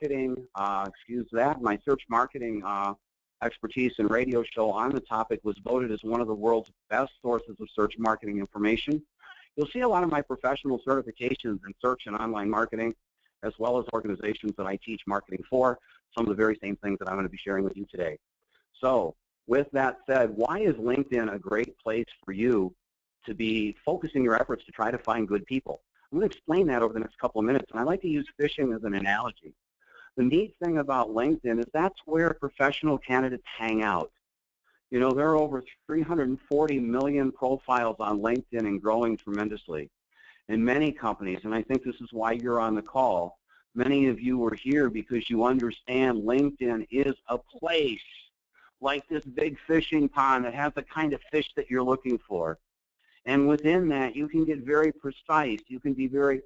my search marketing expertise and radio show on the topic was voted as one of the world's best sources of search marketing information. You'll see a lot of my professional certifications in search and online marketing, as well as organizations that I teach marketing for, some of the very same things that I'm going to be sharing with you today. So with that said, why is LinkedIn a great place for you to be focusing your efforts to try to find good people? I'm going to explain that over the next couple of minutes, and I like to use fishing as an analogy. The neat thing about LinkedIn is that's where professional candidates hang out. You know, there are over 340 million profiles on LinkedIn and growing tremendously. And many companies, and I think this is why you're on the call, many of you are here because you understand LinkedIn is a place like this big fishing pond that has the kind of fish that you're looking for. And within that, you can get very precise. You can be very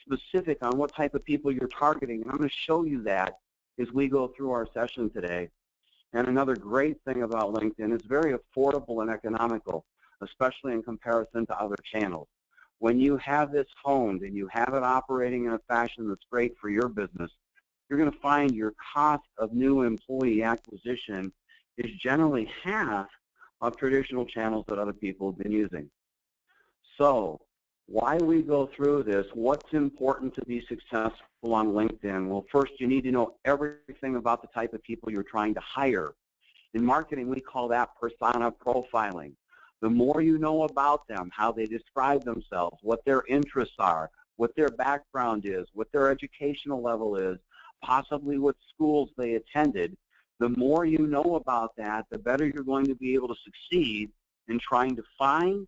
specific on what type of people you're targeting. And I'm going to show you that as we go through our session today. And another great thing about LinkedIn is very affordable and economical, especially in comparison to other channels. When you have this honed and you have it operating in a fashion that's great for your business, you're going to find your cost of new employee acquisition is generally half of traditional channels that other people have been using. So why we go through this, what's important to be successful on LinkedIn? Well, first you need to know everything about the type of people you're trying to hire. In marketing, we call that persona profiling. The more you know about them, how they describe themselves, what their interests are, what their background is, what their educational level is, possibly what schools they attended, the more you know about that, the better you're going to be able to succeed in trying to find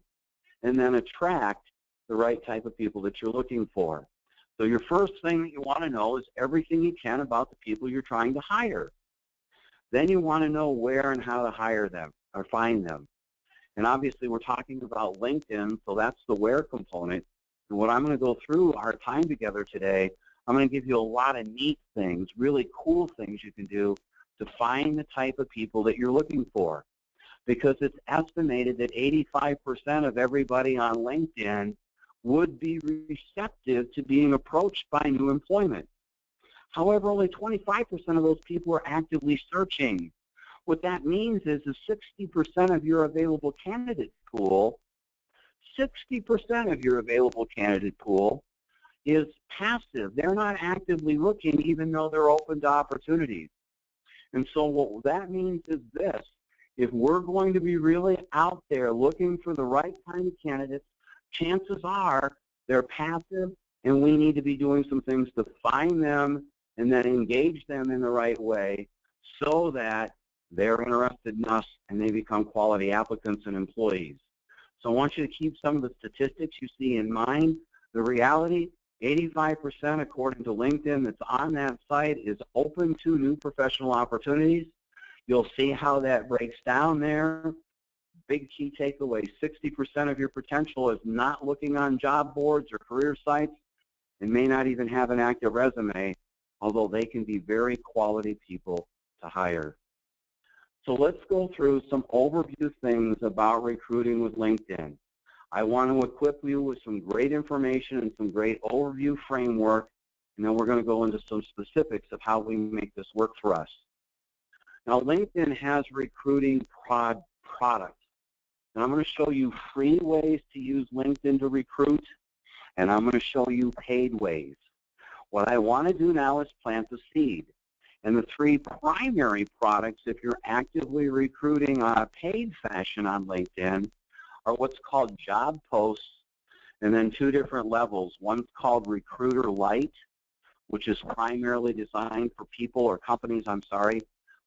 and then attract the right type of people that you're looking for. So your first thing that you want to know is everything you can about the people you're trying to hire. Then you want to know where and how to hire them or find them. And obviously we're talking about LinkedIn, so that's the where component. And what I'm going to go through our time together today, I'm going to give you a lot of neat things, really cool things you can do to find the type of people that you're looking for. Because it's estimated that 85% of everybody on LinkedIn would be receptive to being approached by new employment. However, only 25% of those people are actively searching. What that means is 60% of your available candidate pool, 60% of your available candidate pool is passive. They're not actively looking even though they're open to opportunities. And so what that means is this: if we're going to be really out there looking for the right kind of candidates, chances are they're passive, and we need to be doing some things to find them and then engage them in the right way so that they're interested in us and they become quality applicants and employees. So I want you to keep some of the statistics you see in mind. The reality, 85% according to LinkedIn that's on that site is open to new professional opportunities. You'll see how that breaks down there. Big key takeaway, 60% of your potential is not looking on job boards or career sites and may not even have an active resume, although they can be very quality people to hire. So let's go through some overview things about recruiting with LinkedIn. I want to equip you with some great information and some great overview framework, and then we're going to go into some specifics of how we make this work for us. Now, LinkedIn has recruiting products, and I'm going to show you free ways to use LinkedIn to recruit, and I'm going to show you paid ways. What I want to do now is plant the seed. And the three primary products, if you're actively recruiting on a paid fashion on LinkedIn, are what's called job posts, and then two different levels. One's called Recruiter Lite, which is primarily designed for people or companies,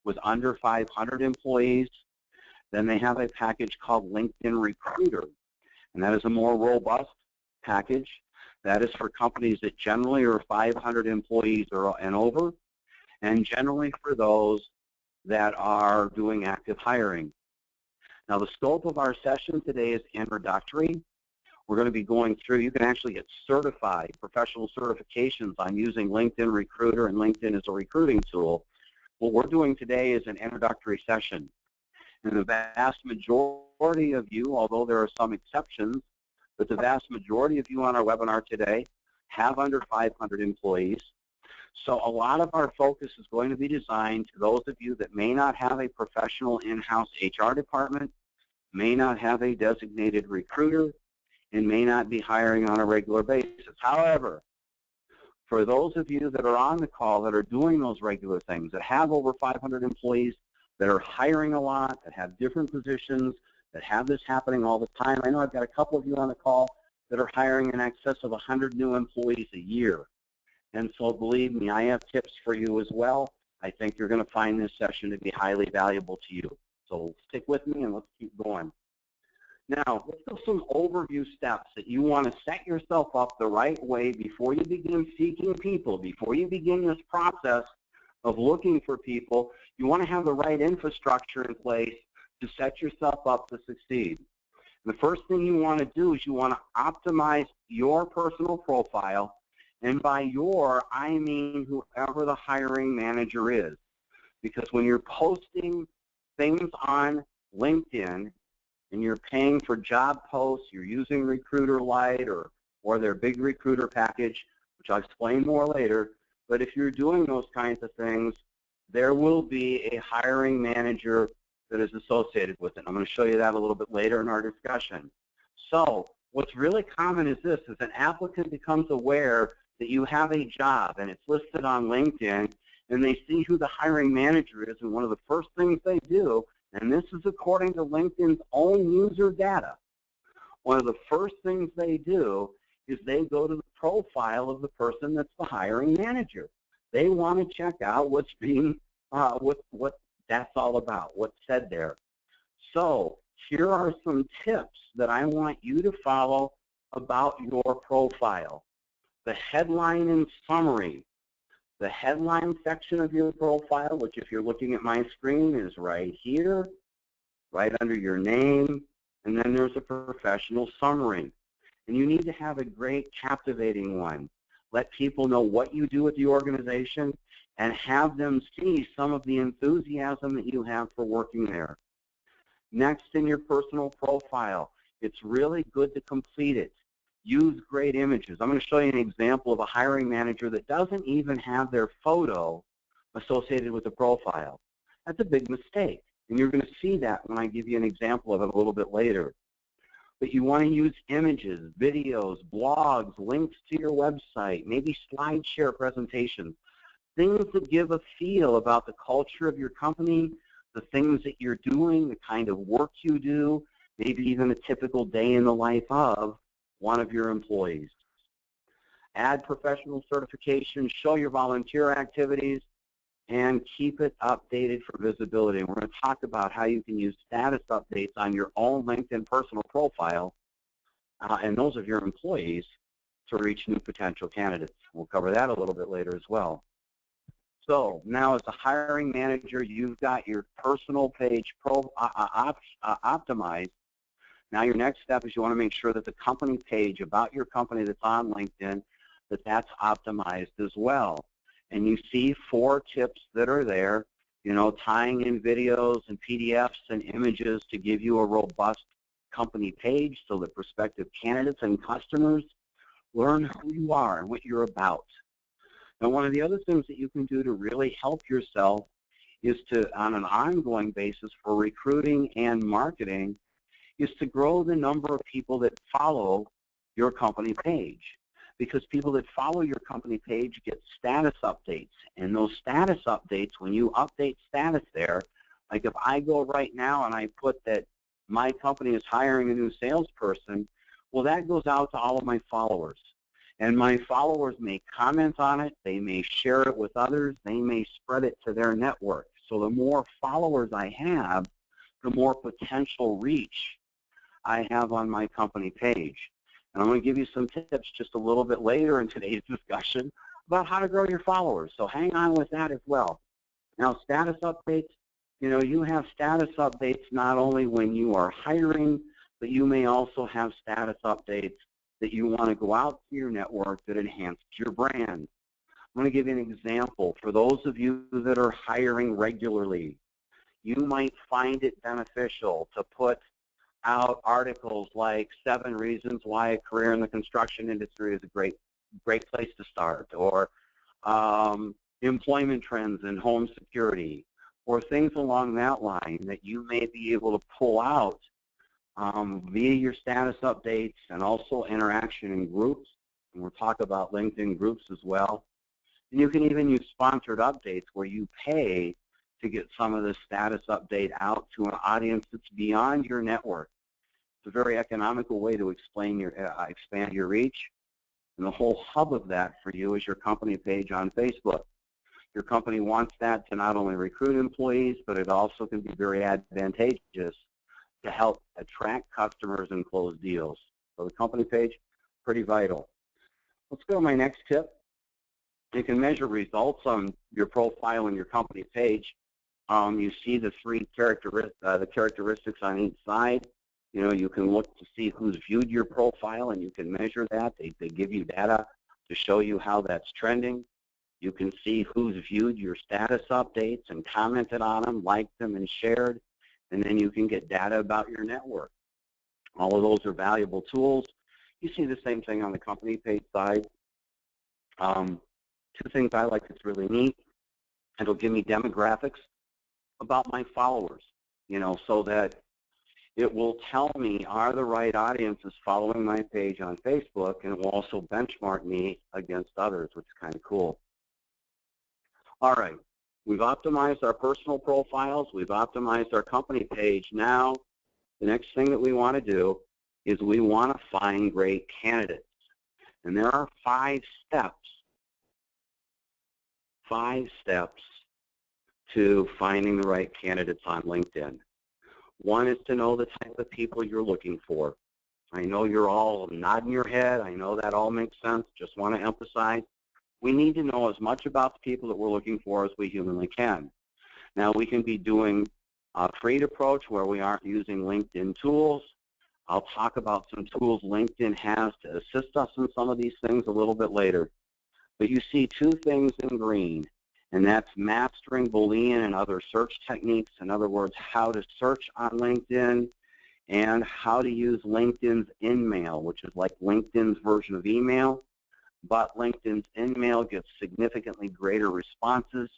with under 500 employees. Then they have a package called LinkedIn Recruiter, and that is a more robust package. That is for companies that generally are 500 employees and over, and generally for those that are doing active hiring. Now, the scope of our session today is introductory. We're going to be going through, you can actually get certified, professional certifications on using LinkedIn Recruiter and LinkedIn as a recruiting tool. What we're doing today is an introductory session. And the vast majority of you, although there are some exceptions, but the vast majority of you on our webinar today have under 500 employees. So a lot of our focus is going to be designed to those of you that may not have a professional in-house HR department, may not have a designated recruiter, and may not be hiring on a regular basis. However, for those of you that are on the call that are doing those regular things, that have over 500 employees, that are hiring a lot, that have different positions, that have this happening all the time. I know I've got a couple of you on the call that are hiring in excess of 100 new employees a year. And so believe me, I have tips for you as well. I think you're going to find this session to be highly valuable to you. So stick with me and let's keep going. Now, let's go some overview steps that you want to set yourself up the right way before you begin seeking people, before you begin this process of looking for people. You want to have the right infrastructure in place to set yourself up to succeed. And the first thing you want to do is you want to optimize your personal profile. And by your, I mean whoever the hiring manager is. Because when you're posting things on LinkedIn, and you're paying for job posts, you're using Recruiter Lite or their big recruiter package, which I'll explain more later, but if you're doing those kinds of things, there will be a hiring manager that is associated with it. I'm going to show you that a little bit later in our discussion. So what's really common is this, is an applicant becomes aware that you have a job and it's listed on LinkedIn, and they see who the hiring manager is, and one of the first things they do, and this is according to LinkedIn's own user data, one of the first things they do is they go to the profile of the person that's the hiring manager. They want to check out what's being, what that's all about, what's said there. So here are some tips that I want you to follow about your profile. The headline and summary. The headline section of your profile, which if you're looking at my screen is right here, right under your name, and then there's a professional summary. And you need to have a great, captivating one. Let people know what you do at the organization and have them see some of the enthusiasm that you have for working there. Next, in your personal profile, it's really good to complete it. Use great images. I'm going to show you an example of a hiring manager that doesn't even have their photo associated with the profile. That's a big mistake, and you're going to see that when I give you an example of it a little bit later. But you want to use images, videos, blogs, links to your website, maybe SlideShare presentations, things that give a feel about the culture of your company, the things that you're doing, the kind of work you do, maybe even a typical day in the life of one of your employees. Add professional certification, show your volunteer activities, and keep it updated for visibility. And we're going to talk about how you can use status updates on your own LinkedIn personal profile and those of your employees to reach new potential candidates. We'll cover that a little bit later as well. So now as a hiring manager, you've got your personal page optimized. Now your next step is you want to make sure that the company page about your company that's on LinkedIn, that's optimized as well. And you see 4 tips that are there, you know, tying in videos and PDFs and images to give you a robust company page so that prospective candidates and customers learn who you are and what you're about. Now, one of the other things that you can do to really help yourself is to, on an ongoing basis for recruiting and marketing, is to grow the number of people that follow your company page. Because people that follow your company page get status updates. And those status updates, when you update status there, like if I go right now and I put that my company is hiring a new salesperson, well, that goes out to all of my followers. And my followers may comment on it, they may share it with others, they may spread it to their network. So the more followers I have, the more potential reach I have on my company page. And I'm going to give you some tips just a little bit later in today's discussion about how to grow your followers. So hang on with that as well. Now, status updates, you know, you have status updates not only when you are hiring, but you may also have status updates that you want to go out to your network that enhance your brand. I'm going to give you an example. For those of you that are hiring regularly, you might find it beneficial to put out articles like 7 reasons why a career in the construction industry is a great place to start, or employment trends in home security, or things along that line that you may be able to pull out via your status updates and also interaction in groups. And we'll talk about LinkedIn groups as well. And you can even use sponsored updates where you pay to get some of the status update out to an audience that's beyond your network. It's a very economical way to expand your reach. And the whole hub of that for you is your company page on Facebook. Your company wants that to not only recruit employees, but it also can be very advantageous to help attract customers and close deals. So the company page, pretty vital. Let's go to my next tip. You can measure results on your profile and your company page. You see the three characteristics on each side. You know, you can look to see who's viewed your profile, and you can measure that. They give you data to show you how that's trending. You can see who's viewed your status updates and commented on them, liked them, and shared. And then you can get data about your network. All of those are valuable tools. You see the same thing on the company page side. Two things I like that's really neat. It'll give me demographics about my followers, you know, so that it will tell me are the right audiences following my page on Facebook, and it will also benchmark me against others, which is kind of cool. All right, we've optimized our personal profiles. We've optimized our company page. Now, the next thing that we want to do is we want to find great candidates. And there are 5 steps to finding the right candidates on LinkedIn. One is to know the type of people you're looking for. I know you're all nodding your head. I know that all makes sense. Just want to emphasize, we need to know as much about the people that we're looking for as we humanly can. Now, we can be doing a free approach where we aren't using LinkedIn tools. I'll talk about some tools LinkedIn has to assist us in some of these things a little bit later. But you see 2 things in green, and that's mastering Boolean and other search techniques. In other words, how to search on LinkedIn and how to use LinkedIn's InMail, which is like LinkedIn's version of email. But LinkedIn's InMail gets significantly greater responses.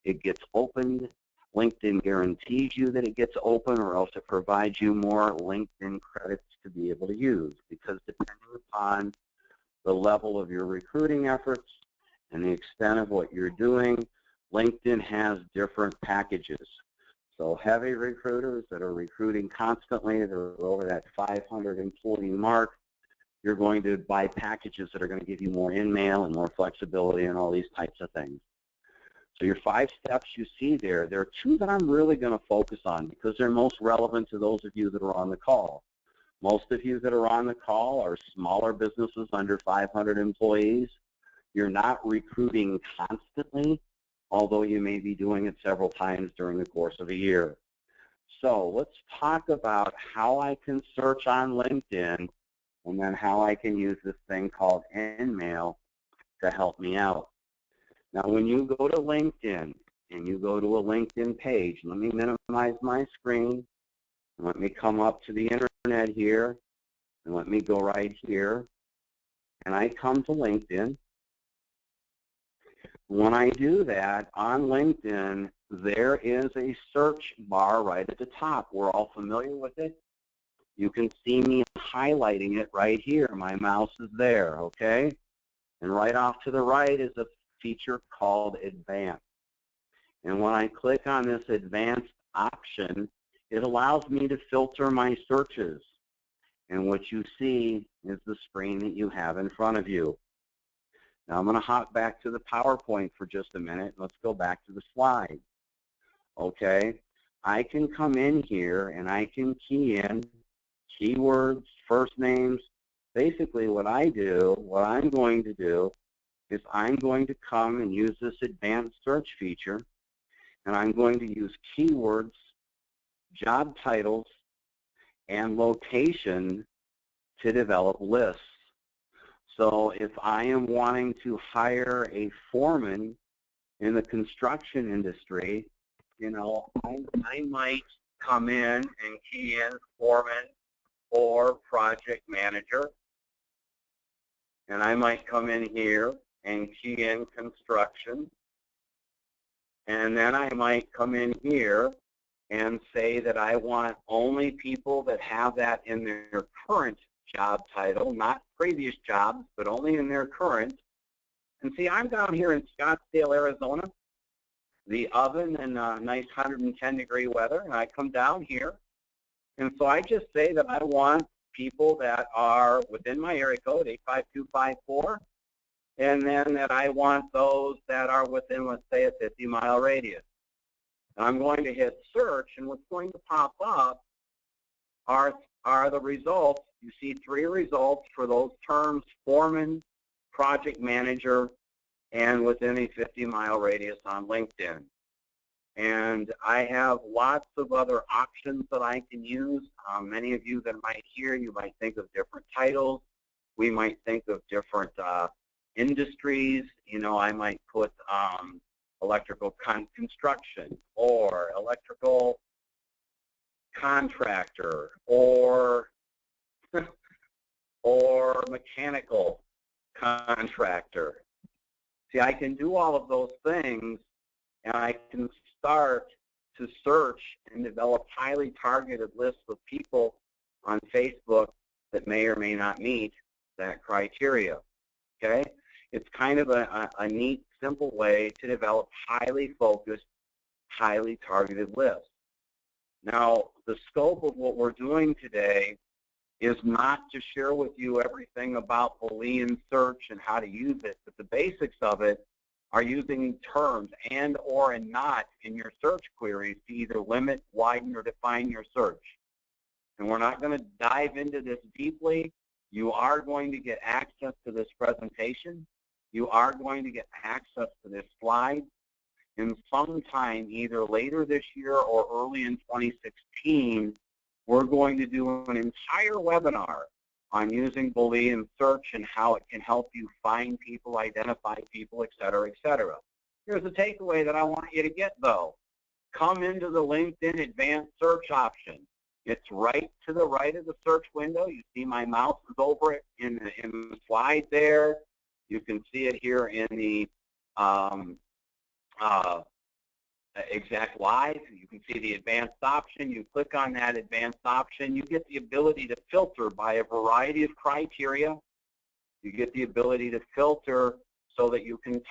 It gets opened. LinkedIn guarantees you that it gets open, or else it provides you more LinkedIn credits to be able to use, because depending upon the level of your recruiting efforts and the extent of what you're doing, LinkedIn has different packages. So heavy recruiters that are recruiting constantly, that are over that 500 employee mark, you're going to buy packages that are going to give you more InMail and more flexibility and all these types of things. So your 5 steps you see there are 2 that I'm really going to focus on because they're most relevant to those of you that are on the call. Most of you that are on the call are smaller businesses under 500 employees. You're not recruiting constantly, although you may be doing it several times during the course of a year. So let's talk about how I can search on LinkedIn and then how I can use this thing called InMail to help me out. Now, when you go to LinkedIn and you go to a LinkedIn page, let me minimize my screen. Let me come up to the internet here, and let me go right here. And I come to LinkedIn. When I do that, on LinkedIn, there is a search bar right at the top. We're all familiar with it. You can see me highlighting it right here. My mouse is there, okay? And right off to the right is a feature called Advanced. And when I click on this Advanced option, it allows me to filter my searches. And what you see is the screen that you have in front of you. Now I'm going to hop back to the PowerPoint for just a minute. Let's go back to the slide. Okay, I can come in here and I can key in keywords, first names. Basically what I'm going to do is I'm going to come and use this advanced search feature, and I'm going to use keywords, job titles, and location to develop lists. So if I am wanting to hire a foreman in the construction industry, you know, I might come in and key in foreman or project manager. And I might come in here and key in construction. And then I might come in here and say that I want only people that have that in their current job title, not previous jobs, but only in their current. And see, I'm down here in Scottsdale, Arizona, the oven and nice 110-degree weather, and I come down here. And so I just say that I want people that are within my area code, 85254, and then that I want those that are within, let's say, a 50-mile radius. And I'm going to hit search, and what's going to pop up are the results. You see 3 results for those terms: foreman, project manager, and within a 50-mile radius on LinkedIn. And I have lots of other options that I can use. Many of you that might hear, you might think of different titles. We might think of different industries. You know, I might put electrical construction, or electrical contractor, or or mechanical contractor. See, I can do all of those things, and I can start to search and develop highly targeted lists of people on Facebook that may or may not meet that criteria. Okay? It's kind of a neat, simple way to develop highly focused, highly targeted lists. Now, the scope of what we're doing today is not to share with you everything about Boolean search and how to use it, but the basics of it are using terms and, or, and not in your search queries to either limit, widen, or define your search. And we're not going to dive into this deeply. You are going to get access to this presentation. You are going to get access to this slide. And sometime either later this year or early in 2016, we're going to do an entire webinar on using Boolean search and how it can help you find people, identify people, et cetera, et cetera. Here's the takeaway that I want you to get, though. Come into the LinkedIn Advanced Search option. It's right to the right of the search window. You see my mouse is over it in the slide there. You can see it here in the Exact Live. You can see the advanced option. You click on that advanced option. You get the ability to filter by a variety of criteria. You get the ability to filter so that you can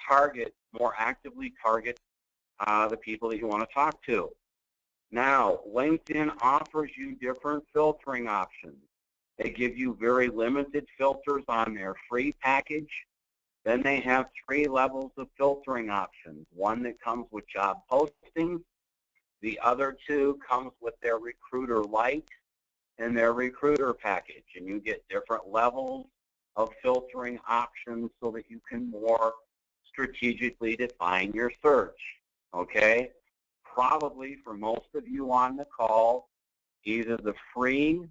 more actively target the people that you want to talk to. Now, LinkedIn offers you different filtering options. They give you very limited filters on their free package. Then they have 3 levels of filtering options. One that comes with job postings. The other 2 comes with their Recruiter Lite and their Recruiter package. And you get different levels of filtering options so that you can more strategically define your search. Okay? Probably for most of you on the call, either the free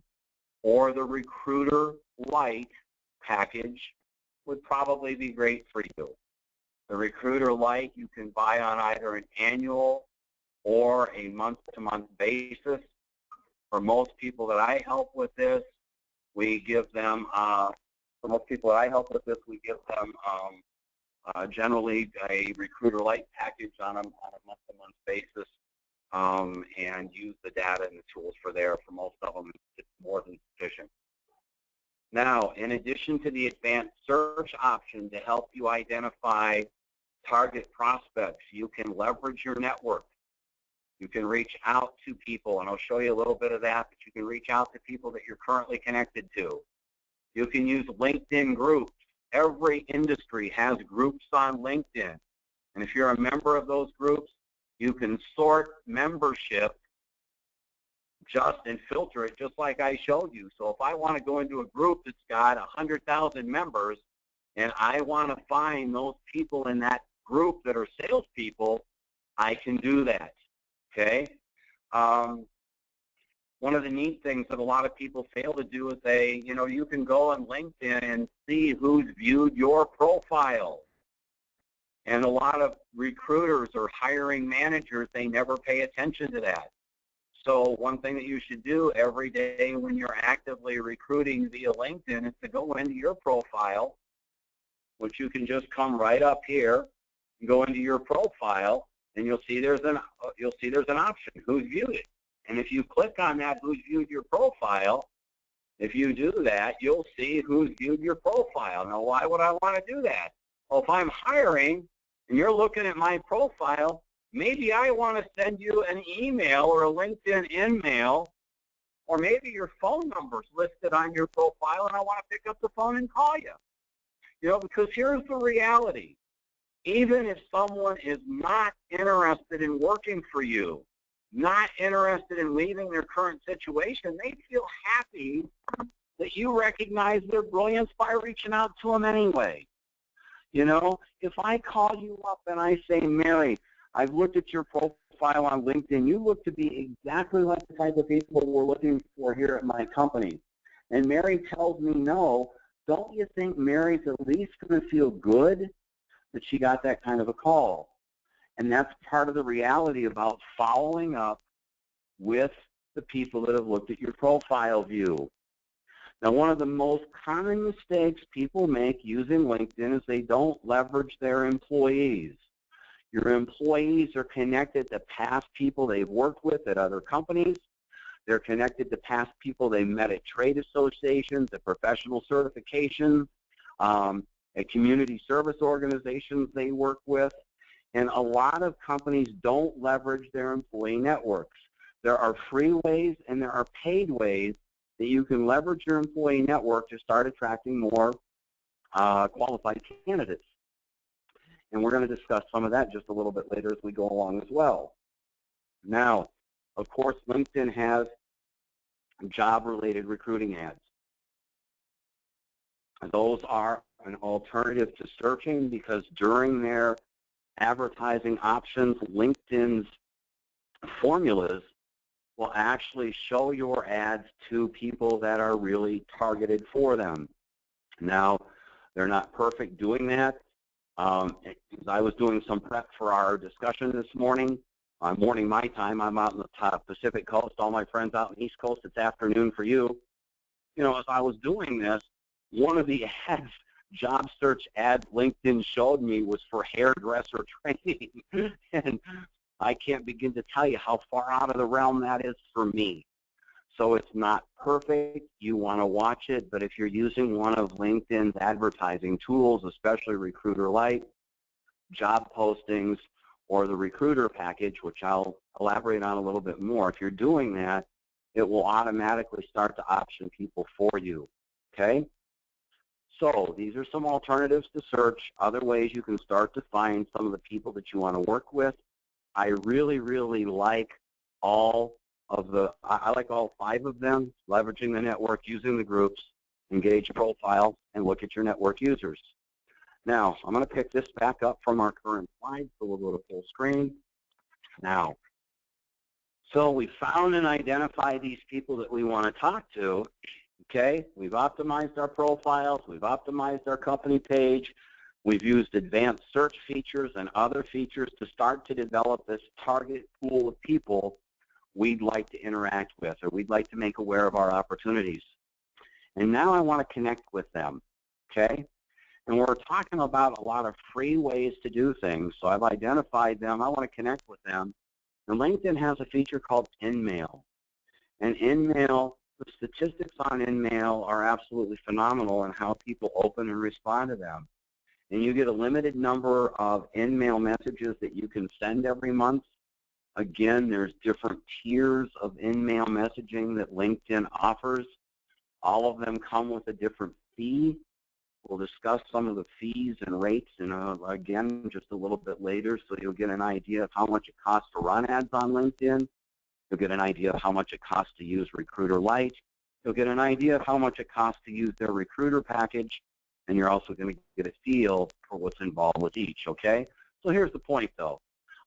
or the Recruiter Lite package would probably be great for you. The Recruiter Lite you can buy on either an annual or a month-to-month basis. For most people that I help with this, we give them, generally a Recruiter Lite package on a month-to-month basis, and use the data and the tools for there. For most of them, it's more than sufficient. Now, in addition to the advanced search option to help you identify target prospects, you can leverage your network. You can reach out to people, and I'll show you a little bit of that, but you can reach out to people that you're currently connected to. You can use LinkedIn groups. Every industry has groups on LinkedIn. And if you're a member of those groups, you can sort membership and filter it just like I showed you. So if I want to go into a group that's got 100,000 members and I want to find those people in that group that are salespeople, I can do that. Okay? One of the neat things that a lot of people fail to do is you can go on LinkedIn and see who's viewed your profile. And a lot of recruiters or hiring managers, they never pay attention to that. So one thing that you should do every day when you're actively recruiting via LinkedIn is to go into your profile which you can just come right up here and go into your profile, and you'll see there's an option, who's viewed it. And if you click on that, who's viewed your profile, if you do that, you'll see who's viewed your profile. Now, why would I want to do that? Well, if I'm hiring and you're looking at my profile, maybe I want to send you an email or a LinkedIn in-mail, or maybe your phone number's listed on your profile and I want to pick up the phone and call you. You know, because here's the reality. Even if someone is not interested in working for you, not interested in leaving their current situation, they feel happy that you recognize their brilliance by reaching out to them anyway. You know, if I call you up and I say, Mary, I've looked at your profile on LinkedIn, you look to be exactly like the type of people we're looking for here at my company. And Mary tells me no, don't you think Mary's at least going to feel good that she got that kind of a call? And that's part of the reality about following up with the people that have looked at your profile view. Now, one of the most common mistakes people make using LinkedIn is they don't leverage their employees. Your employees are connected to past people they've worked with at other companies. They're connected to past people they met at trade associations, at professional certifications, at community service organizations they work with. And a lot of companies don't leverage their employee networks. There are free ways and there are paid ways that you can leverage your employee network to start attracting more qualified candidates. And we're going to discuss some of that just a little bit later as we go along as well. Now, of course, LinkedIn has job-related recruiting ads. Those are an alternative to searching because during their advertising options, LinkedIn's formulas will actually show your ads to people that are really targeted for them. Now, they're not perfect doing that. As I was doing some prep for our discussion this morning, morning my time, I'm out in the top Pacific Coast, all my friends out in the East Coast, it's afternoon for you. You know, as I was doing this, one of the ads, job search ads LinkedIn showed me was for hairdresser training. And I can't begin to tell you how far out of the realm that is for me. So it's not perfect. You want to watch it, but if you're using one of LinkedIn's advertising tools, especially Recruiter Lite, job postings, or the recruiter package, which I'll elaborate on a little bit more, if you're doing that, it will automatically start to option people for you, okay? So these are some alternatives to search, other ways you can start to find some of the people that you want to work with. I really, really like all of the, I like all 5 of them, leveraging the network, using the groups, engage profile, and look at your network users. Now, I'm going to pick this back up from our current slide, so we'll go to full screen. Now, so we found and identified these people that we want to talk to, okay? We've optimized our profiles, we've optimized our company page, we've used advanced search features and other features to start to develop this target pool of people we'd like to interact with or we'd like to make aware of our opportunities. And now I want to connect with them, okay? And we're talking about a lot of free ways to do things. So I've identified them. I want to connect with them. And LinkedIn has a feature called InMail. And InMail, the statistics on InMail are absolutely phenomenal in how people open and respond to them. And you get a limited number of InMail messages that you can send every month. Again, there's different tiers of InMail messaging that LinkedIn offers. All of them come with a different fee. We'll discuss some of the fees and rates, again, just a little bit later, so you'll get an idea of how much it costs to run ads on LinkedIn. You'll get an idea of how much it costs to use Recruiter Lite. You'll get an idea of how much it costs to use their recruiter package, and you're also going to get a feel for what's involved with each, okay? So here's the point, though.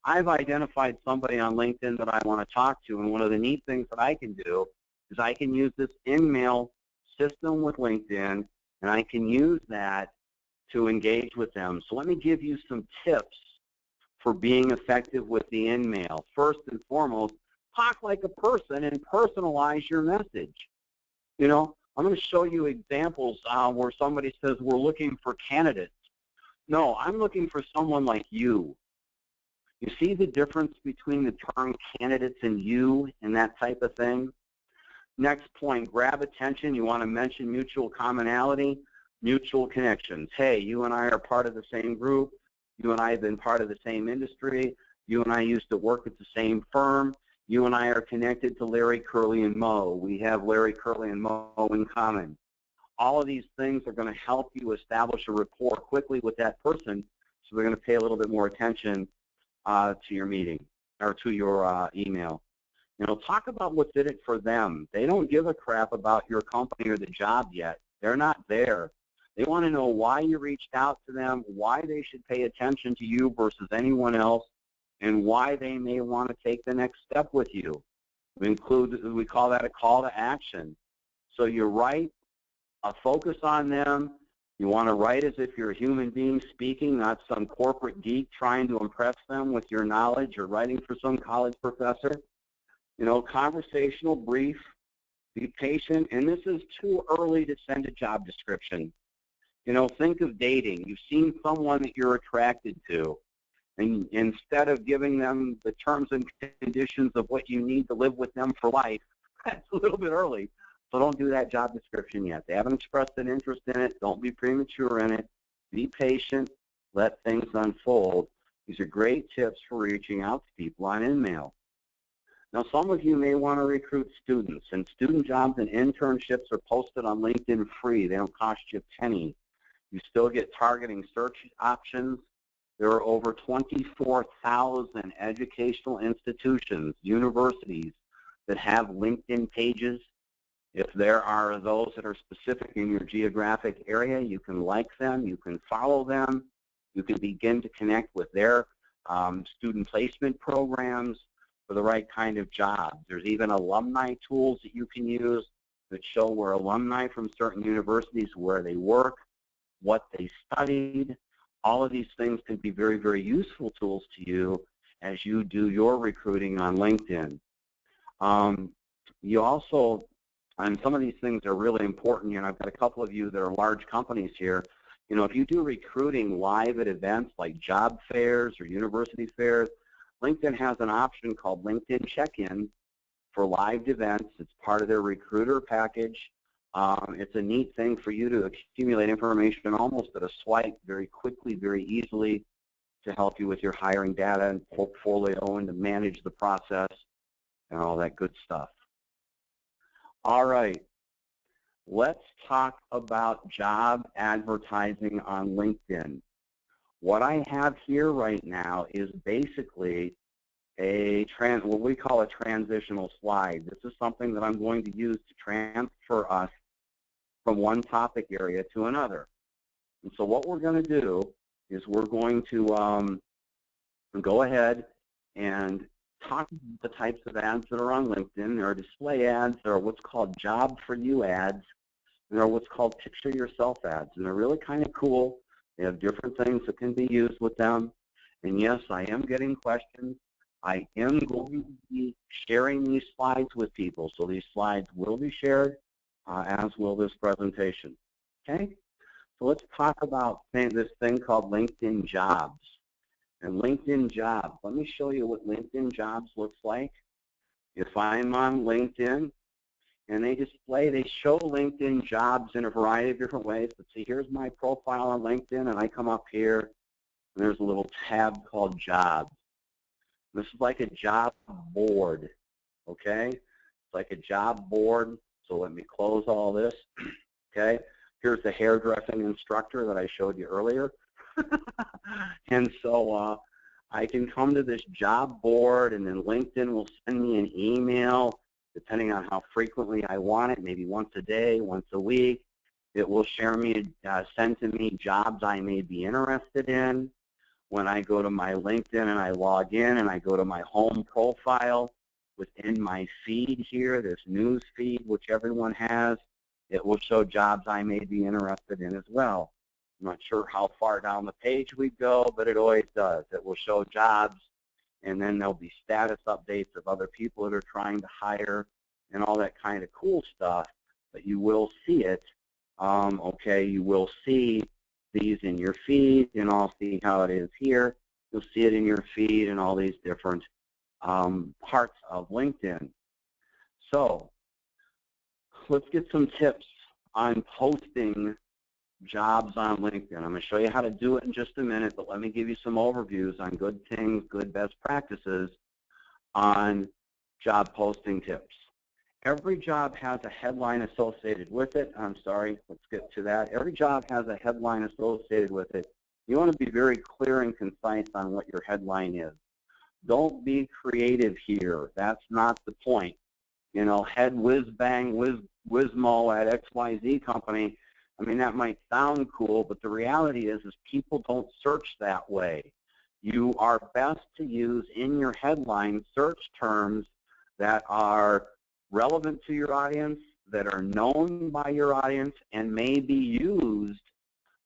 I've identified somebody on LinkedIn that I want to talk to, and one of the neat things that I can do is I can use this InMail system with LinkedIn, and I can use that to engage with them. So let me give you some tips for being effective with the InMail. First and foremost, talk like a person and personalize your message. You know, I'm going to show you examples where somebody says we're looking for candidates. No, I'm looking for someone like you. You see the difference between the term candidates and you and that type of thing? Next point, grab attention. You want to mention mutual commonality, mutual connections. Hey, you and I are part of the same group. You and I have been part of the same industry. You and I used to work at the same firm. You and I are connected to Larry, Curly, and Mo. We have Larry, Curly, and Mo in common. All of these things are going to help you establish a rapport quickly with that person, so they're going to pay a little bit more attention to your meeting or to your email. You know, talk about what's in it for them. They don't give a crap about your company or the job yet. They're not there. They want to know why you reached out to them, why they should pay attention to you versus anyone else, and why they may want to take the next step with you. We call that a call to action. So you write a focus on them. You want to write as if you're a human being speaking, not some corporate geek trying to impress them with your knowledge or writing for some college professor. You know, conversational, brief, be patient, and this is too early to send a job description. You know, think of dating. You've seen someone that you're attracted to, and instead of giving them the terms and conditions of what you need to live with them for life, that's a little bit early. So don't do that job description yet. They haven't expressed an interest in it. Don't be premature in it. Be patient. Let things unfold. These are great tips for reaching out to people on InMail. Now, some of you may want to recruit students, and student jobs and internships are posted on LinkedIn free. They don't cost you a penny. You still get targeting search options. There are over 24,000 educational institutions, universities, that have LinkedIn pages. If there are those that are specific in your geographic area, you can like them, you can follow them, you can begin to connect with their student placement programs for the right kind of jobs. There's even alumni tools that you can use that show where alumni from certain universities, where they work, what they studied. All of these things can be very, very useful tools to you as you do your recruiting on LinkedIn. You also, and some of these things are really important. You know, I've got a couple of you that are large companies here. You know, if you do recruiting live at events like job fairs or university fairs, LinkedIn has an option called LinkedIn Check-in for live events. It's part of their recruiter package. It's a neat thing for you to accumulate information almost at a swipe very quickly, very easily, to help you with your hiring data and portfolio and to manage the process and all that good stuff. All right, let's talk about job advertising on LinkedIn. What I have here right now is basically what we call a transitional slide. This is something that I'm going to use to transfer us from one topic area to another. And so what we're going to do is we're going to go ahead and talk about the types of ads that are on LinkedIn. There are display ads, there are what's called job for you ads, and there are what's called picture yourself ads. And they're really kind of cool. They have different things that can be used with them. And yes, I am getting questions. I am going to be sharing these slides with people. So these slides will be shared, as will this presentation. Okay? So let's talk about this thing called LinkedIn Jobs. And LinkedIn Jobs, let me show you what LinkedIn Jobs looks like. If I'm on LinkedIn, and they show LinkedIn Jobs in a variety of different ways. But see, here's my profile on LinkedIn, and I come up here, and there's a little tab called Jobs. This is like a job board, okay? It's like a job board. So let me close all this, okay? Here's the hairdressing instructor that I showed you earlier. And so I can come to this job board, and then LinkedIn will send me an email, depending on how frequently I want it, maybe once a day, once a week. It will send to me jobs I may be interested in. When I go to my LinkedIn and I log in and I go to my home profile, within my feed here, this news feed, which everyone has, it will show jobs I may be interested in as well. I'm not sure how far down the page we go, but it always does. It will show jobs, and then there'll be status updates of other people that are trying to hire and all that kind of cool stuff. But you will see it, okay? You will see these in your feed, and I'll see how it is here. You'll see it in your feed and all these different parts of LinkedIn. So let's get some tips on posting jobs on LinkedIn. I'm going to show you how to do it in just a minute, but let me give you some overviews on good things, good best practices on job posting tips. Every job has a headline associated with it. I'm sorry, let's get to that. Every job has a headline associated with it. You want to be very clear and concise on what your headline is. Don't be creative here. That's not the point. You know, head whiz bang, whizmo at XYZ company. I mean, that might sound cool, but the reality is people don't search that way. You are best to use in your headline search terms that are relevant to your audience, that are known by your audience, and may be used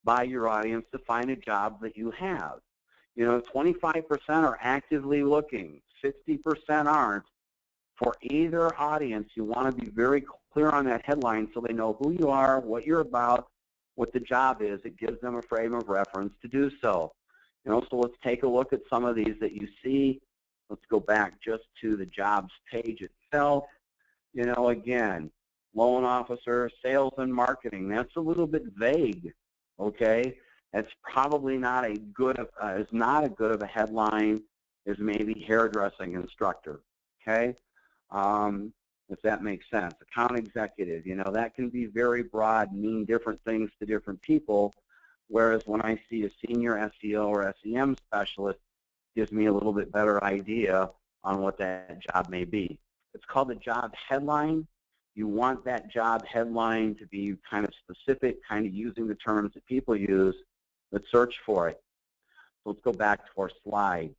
by your audience to find a job that you have. You know, 25% are actively looking, 60% aren't. For either audience, you want to be very clear on that headline so they know who you are, what you're about, what the job is. It gives them a frame of reference to do so. You know, so let's take a look at some of these that you see. Let's go back just to the jobs page itself. You know, again, loan officer, sales and marketing. That's a little bit vague, okay? That's probably not a good is not as good of a headline as maybe hairdressing instructor, okay? If that makes sense. Account executive, you know, that can be very broad, mean different things to different people, whereas when I see a senior SEO or SEM specialist, it gives me a little bit better idea on what that job may be. It's called the job headline. You want that job headline to be kind of specific, kind of using the terms that people use, but search for it. So let's go back to our slide.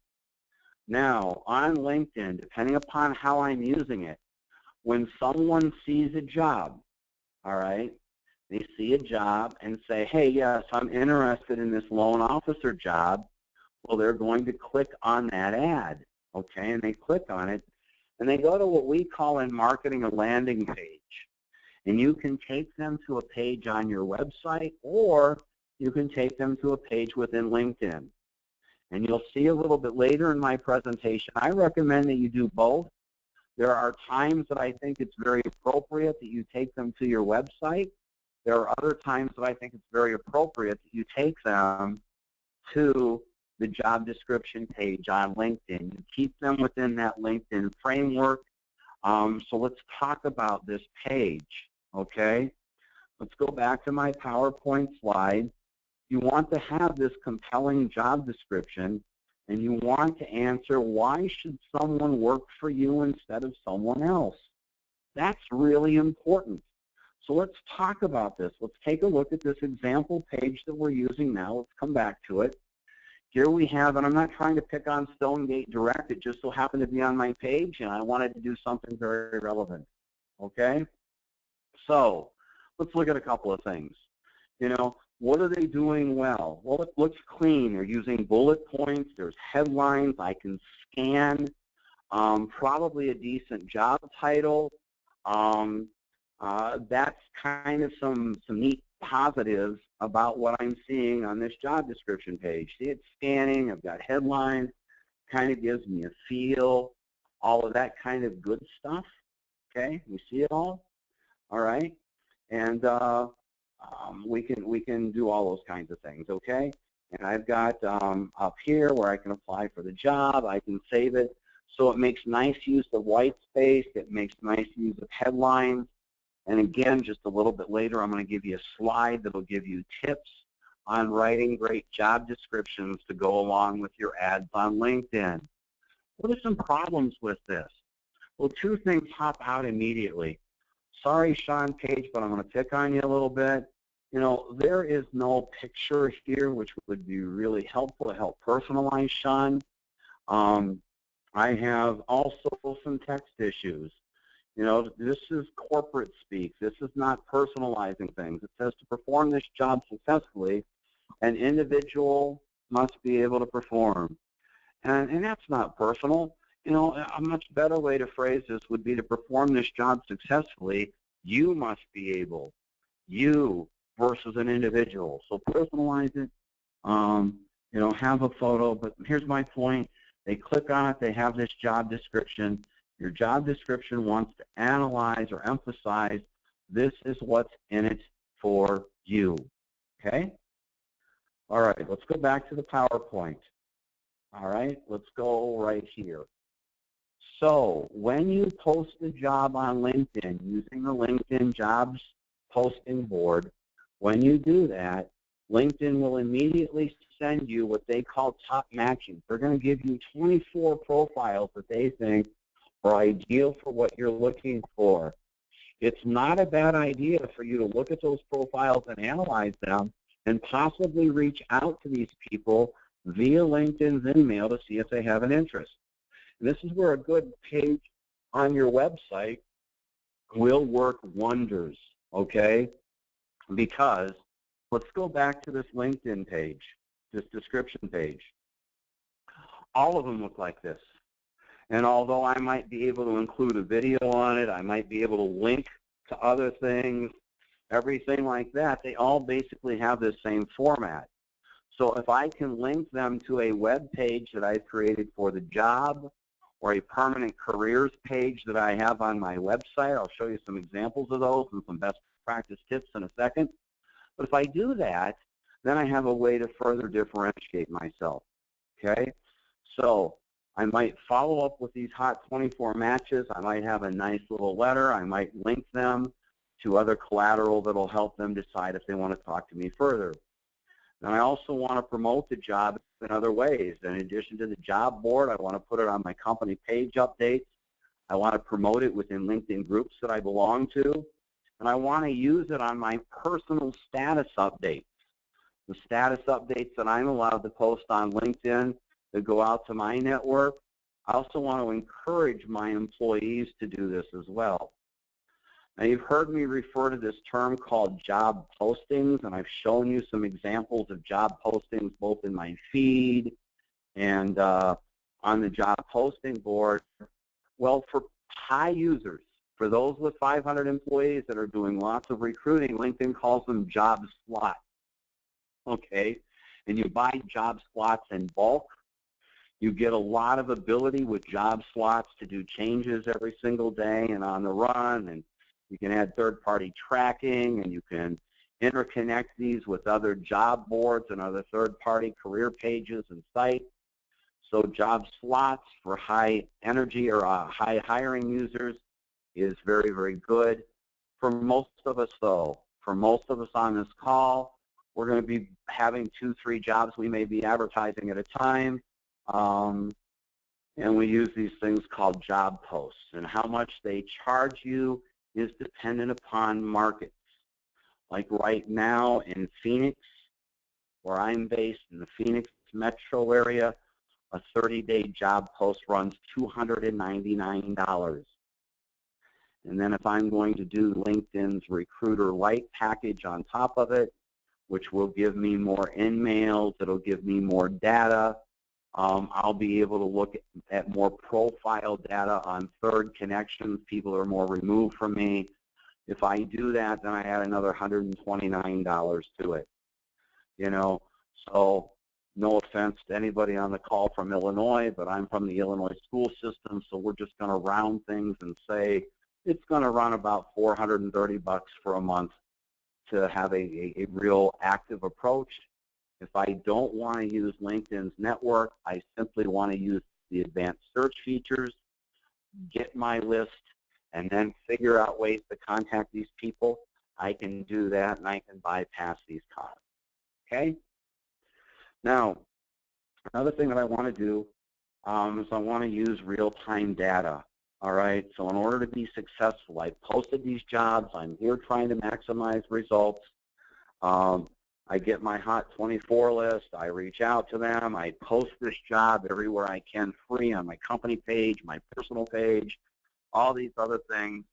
Now, on LinkedIn, depending upon how I'm using it, when someone sees a job, all right, they see a job and say, hey, yes, I'm interested in this loan officer job, well, they're going to click on that ad, okay, and they click on it, and they go to what we call in marketing a landing page. And you can take them to a page on your website, or you can take them to a page within LinkedIn. And you'll see a little bit later in my presentation, I recommend that you do both. There are times that I think it's very appropriate that you take them to your website. There are other times that I think it's very appropriate that you take them to the job description page on LinkedIn. You keep them within that LinkedIn framework. So let's talk about this page, okay? Let's go back to my PowerPoint slide. You want to have this compelling job description, and you want to answer, why should someone work for you instead of someone else? That's really important. So let's talk about this. Let's take a look at this example page that we're using now. Let's come back to it. Here we have, and I'm not trying to pick on Stonegate Direct. It just so happened to be on my page, and I wanted to do something very relevant. Okay? So let's look at a couple of things. You know, what are they doing well? Well, it looks clean. They're using bullet points. There's headlines. I can scan. Probably a decent job title. That's kind of some neat positives about what I'm seeing on this job description page. See, it's scanning. I've got headlines. Kind of gives me a feel. All of that kind of good stuff. Okay, you see it all? All right, and we can do all those kinds of things. Okay, and I've got up here where I can apply for the job. I can save it, so it makes nice use of white space. It makes nice use of headlines. And again, just a little bit later, I'm going to give you a slide that will give you tips on writing great job descriptions to go along with your ads on LinkedIn. What are some problems with this? Well, two things hop out immediately. Sorry, Sean Page, but I'm going to pick on you a little bit. You know, there is no picture here, which would be really helpful to help personalize Sean. I have also some text issues. You know, this is corporate speak. This is not personalizing things. It says to perform this job successfully, an individual must be able to perform. And that's not personal. You know, a much better way to phrase this would be to perform this job successfully, you must be able. You versus an individual. So personalize it. You know, have a photo, but here's my point. They click on it, they have this job description. Your job description wants to analyze or emphasize this is what's in it for you, okay? All right, let's go back to the PowerPoint. All right, let's go right here. So when you post a job on LinkedIn using the LinkedIn jobs posting board, when you do that, LinkedIn will immediately send you what they call top matching. They're going to give you 24 profiles that they think are ideal for what you're looking for. It's not a bad idea for you to look at those profiles and analyze them and possibly reach out to these people via LinkedIn's email to see if they have an interest. And this is where a good page on your website will work wonders, okay? Because let's go back to this LinkedIn page, this description page. All of them look like this. And although I might be able to include a video on it, I might be able to link to other things, everything like that, they all basically have the same format. So if I can link them to a web page that I've created for the job or a permanent careers page that I have on my website, I'll show you some examples of those and some best practice tips in a second. But if I do that, then I have a way to further differentiate myself, okay? So I might follow up with these hot 24 matches. I might have a nice little letter. I might link them to other collateral that will help them decide if they want to talk to me further. And I also want to promote the job in other ways. In addition to the job board, I want to put it on my company page updates. I want to promote it within LinkedIn groups that I belong to. And I want to use it on my personal status updates. The status updates that I'm allowed to post on LinkedIn that go out to my network. I also want to encourage my employees to do this as well. Now, you've heard me refer to this term called job postings, and I've shown you some examples of job postings both in my feed and on the job posting board. Well, for high users, for those with 500 employees that are doing lots of recruiting, LinkedIn calls them job slots, okay? And you buy job slots in bulk. You get a lot of ability with job slots to do changes every single day and on the run, and you can add third-party tracking, and you can interconnect these with other job boards and other third-party career pages and sites. So job slots for high energy or high hiring users is very, very good. For most of us, though, for most of us on this call, we're going to be having 2, 3 jobs we may be advertising at a time. And we use these things called job posts. And how much they charge you is dependent upon markets. Like right now in Phoenix, where I'm based in the Phoenix metro area, a 30-day job post runs $299. And then if I'm going to do LinkedIn's Recruiter Lite package on top of it, which will give me more in-mails, it'll give me more data, I'll be able to look at more profile data on third connections. People are more removed from me. If I do that, then I add another $129 to it. You know, so no offense to anybody on the call from Illinois, but I'm from the Illinois school system, so we're just going to round things and say it's going to run about $430 for a month to have a real active approach. If I don't want to use LinkedIn's network, I simply want to use the advanced search features, get my list, and then figure out ways to contact these people. I can do that, and I can bypass these costs. Okay? Now, another thing that I want to do is I want to use real-time data. All right? So in order to be successful, I posted these jobs. I'm here trying to maximize results. I get my Hot 24 list, I reach out to them, I post this job everywhere I can free on my company page, my personal page, all these other things,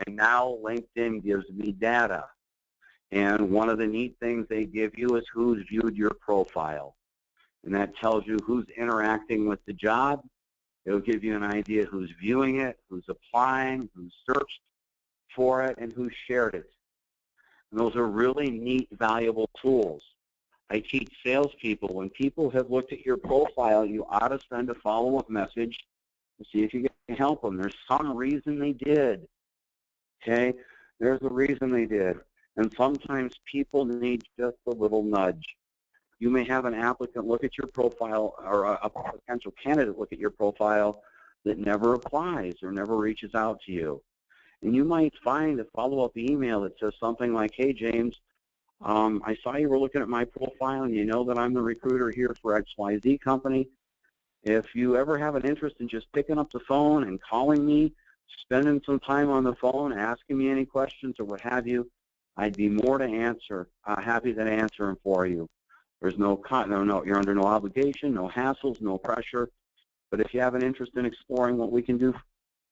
and now LinkedIn gives me data. And one of the neat things they give you is who's viewed your profile. And that tells you who's interacting with the job. It'll give you an idea who's viewing it, who's applying, who's searched for it, and who shared it. And those are really neat, valuable tools. I teach salespeople, when people have looked at your profile, you ought to send a follow-up message to see if you can help them. There's some reason they did, okay? There's a reason they did. And sometimes people need just a little nudge. You may have an applicant look at your profile, or a potential candidate look at your profile that never applies or never reaches out to you. And you might find a follow-up email that says something like, hey, James, I saw you were looking at my profile, and you know that I'm the recruiter here for XYZ company. If you ever have an interest in just picking up the phone and calling me, spending some time on the phone, asking me any questions or what have you, I'd be more to answer, happy to answer them for you. There's no, you're under no obligation, no hassles, no pressure. But if you have an interest in exploring what we can do,